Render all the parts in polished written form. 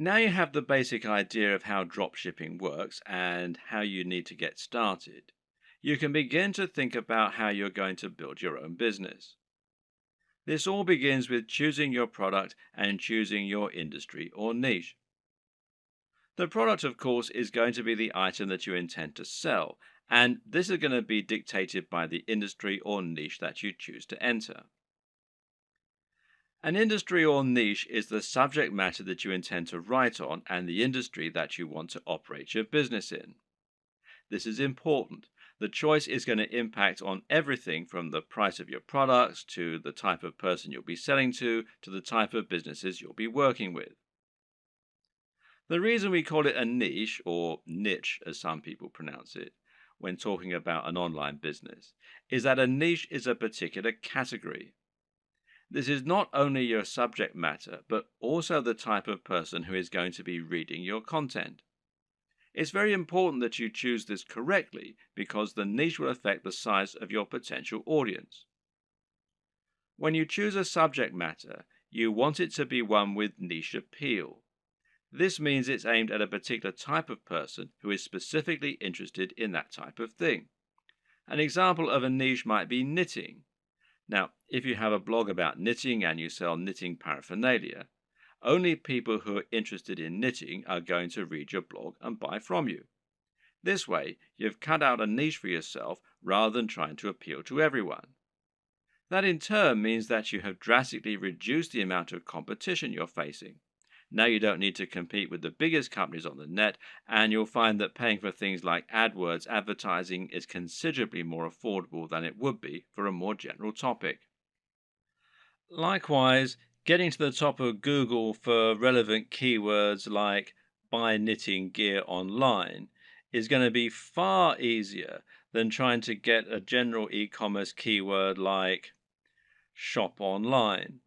Now you have the basic idea of how dropshipping works and how you need to get started. You can begin to think about how you're going to build your own business. This all begins with choosing your product and choosing your industry or niche. The product, of course, is going to be the item that you intend to sell, and this is going to be dictated by the industry or niche that you choose to enter. An industry or niche is the subject matter that you intend to write on and the industry that you want to operate your business in. This is important. The choice is going to impact on everything from the price of your products to the type of person you'll be selling to the type of businesses you'll be working with. The reason we call it a niche, or niche as some people pronounce it, when talking about an online business, is that a niche is a particular category. This is not only your subject matter, but also the type of person who is going to be reading your content. It's very important that you choose this correctly because the niche will affect the size of your potential audience. When you choose a subject matter, you want it to be one with niche appeal. This means it's aimed at a particular type of person who is specifically interested in that type of thing. An example of a niche might be knitting. Now, if you have a blog about knitting and you sell knitting paraphernalia, only people who are interested in knitting are going to read your blog and buy from you. This way, you've cut out a niche for yourself rather than trying to appeal to everyone. That in turn means that you have drastically reduced the amount of competition you're facing. Now you don't need to compete with the biggest companies on the net, and you'll find that paying for things like AdWords advertising is considerably more affordable than it would be for a more general topic. Likewise, getting to the top of Google for relevant keywords like buy knitting gear online is going to be far easier than trying to get a general e-commerce keyword like shop online.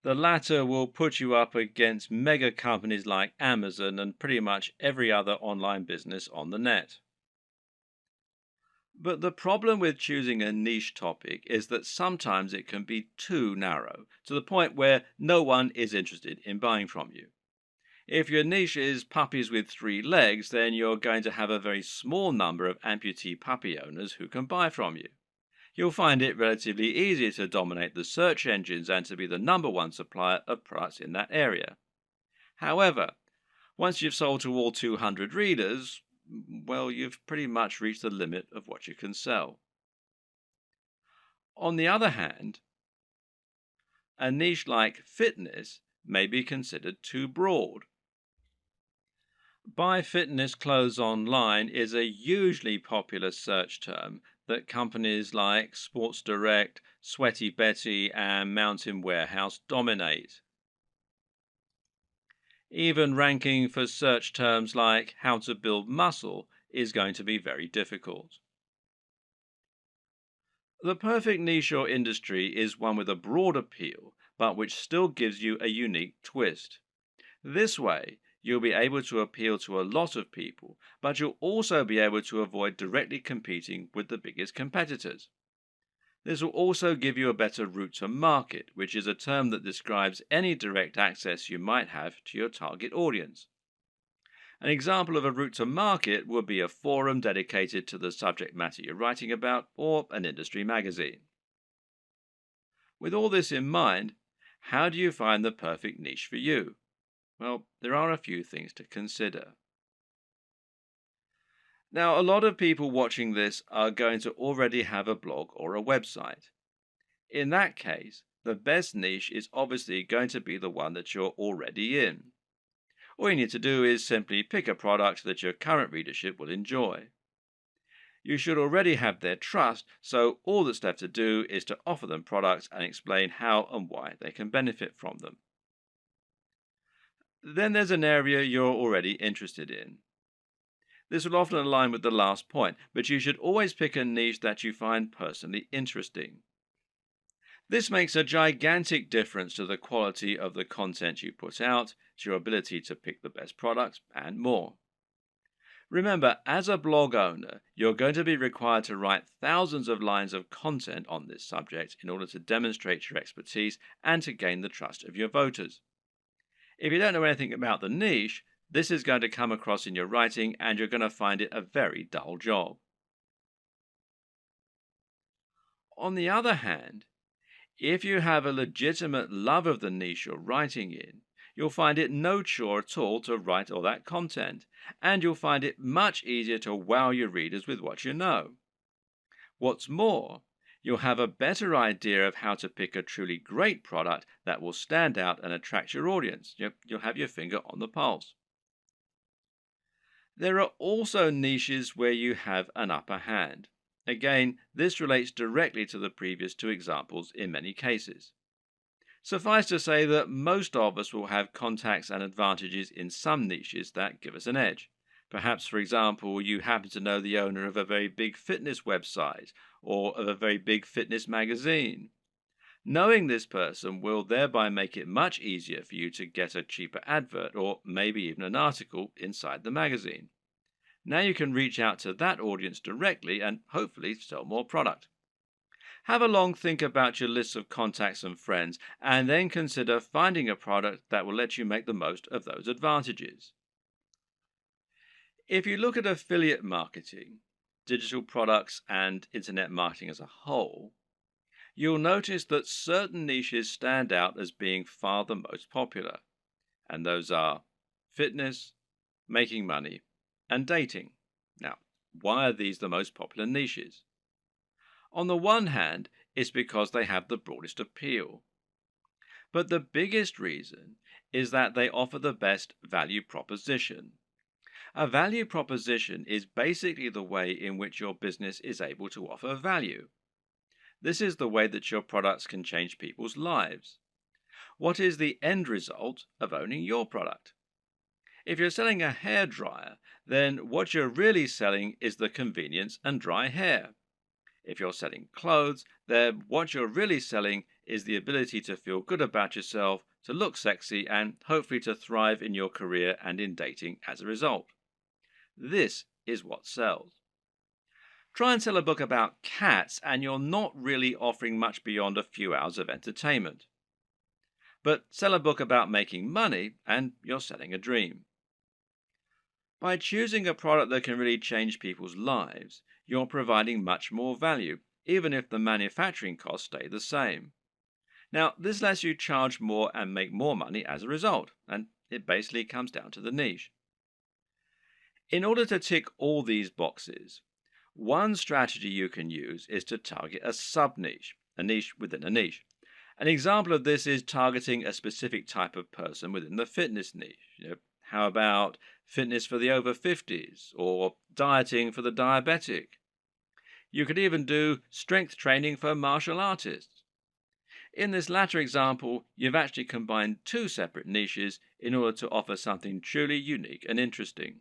The latter will put you up against mega companies like Amazon and pretty much every other online business on the net. But the problem with choosing a niche topic is that sometimes it can be too narrow, to the point where no one is interested in buying from you. If your niche is puppies with three legs, then you're going to have a very small number of amputee puppy owners who can buy from you. You'll find it relatively easy to dominate the search engines and to be the number one supplier of products in that area. However, once you've sold to all 200 readers, well, you've pretty much reached the limit of what you can sell. On the other hand, a niche like fitness may be considered too broad. Buy fitness clothes online is a hugely popular search term that companies like Sports Direct, Sweaty Betty, and Mountain Warehouse dominate. Even ranking for search terms like how to build muscle is going to be very difficult. The perfect niche or industry is one with a broad appeal, but which still gives you a unique twist. This way, you'll be able to appeal to a lot of people, but you'll also be able to avoid directly competing with the biggest competitors. This will also give you a better route to market, which is a term that describes any direct access you might have to your target audience. An example of a route to market would be a forum dedicated to the subject matter you're writing about, or an industry magazine. With all this in mind, how do you find the perfect niche for you? Well, there are a few things to consider. Now, a lot of people watching this are going to already have a blog or a website. In that case, the best niche is obviously going to be the one that you're already in. All you need to do is simply pick a product that your current readership will enjoy. You should already have their trust, so all that's left to do is to offer them products and explain how and why they can benefit from them. Then there's an area you're already interested in. This will often align with the last point, but you should always pick a niche that you find personally interesting. This makes a gigantic difference to the quality of the content you put out, to your ability to pick the best products, and more. Remember, as a blog owner, you're going to be required to write thousands of lines of content on this subject in order to demonstrate your expertise and to gain the trust of your voters. If you don't know anything about the niche, this is going to come across in your writing and you're going to find it a very dull job. On the other hand, if you have a legitimate love of the niche you're writing in, you'll find it no chore at all to write all that content, and you'll find it much easier to wow your readers with what you know. What's more, you'll have a better idea of how to pick a truly great product that will stand out and attract your audience. You'll have your finger on the pulse. There are also niches where you have an upper hand. Again, this relates directly to the previous two examples in many cases. Suffice to say that most of us will have contacts and advantages in some niches that give us an edge. Perhaps, for example, you happen to know the owner of a very big fitness website or of a very big fitness magazine. Knowing this person will thereby make it much easier for you to get a cheaper advert or maybe even an article inside the magazine. Now you can reach out to that audience directly and hopefully sell more product. Have a long think about your list of contacts and friends, and then consider finding a product that will let you make the most of those advantages. If you look at affiliate marketing, digital products, and internet marketing as a whole, you'll notice that certain niches stand out as being far the most popular, and those are fitness, making money, and dating. Now, why are these the most popular niches? On the one hand, it's because they have the broadest appeal. But the biggest reason is that they offer the best value proposition. A value proposition is basically the way in which your business is able to offer value. This is the way that your products can change people's lives. What is the end result of owning your product? If you're selling a hairdryer, then what you're really selling is the convenience and dry hair. If you're selling clothes, then what you're really selling is the ability to feel good about yourself, to look sexy, and hopefully to thrive in your career and in dating as a result. This is what sells. Try and sell a book about cats, and you're not really offering much beyond a few hours of entertainment. But sell a book about making money, and you're selling a dream. By choosing a product that can really change people's lives, you're providing much more value, even if the manufacturing costs stay the same. Now, this lets you charge more and make more money as a result, and it basically comes down to the niche. In order to tick all these boxes, one strategy you can use is to target a sub-niche, a niche within a niche. An example of this is targeting a specific type of person within the fitness niche. How about fitness for the over 50s or dieting for the diabetic? You could even do strength training for martial artists. In this latter example, you've actually combined two separate niches in order to offer something truly unique and interesting.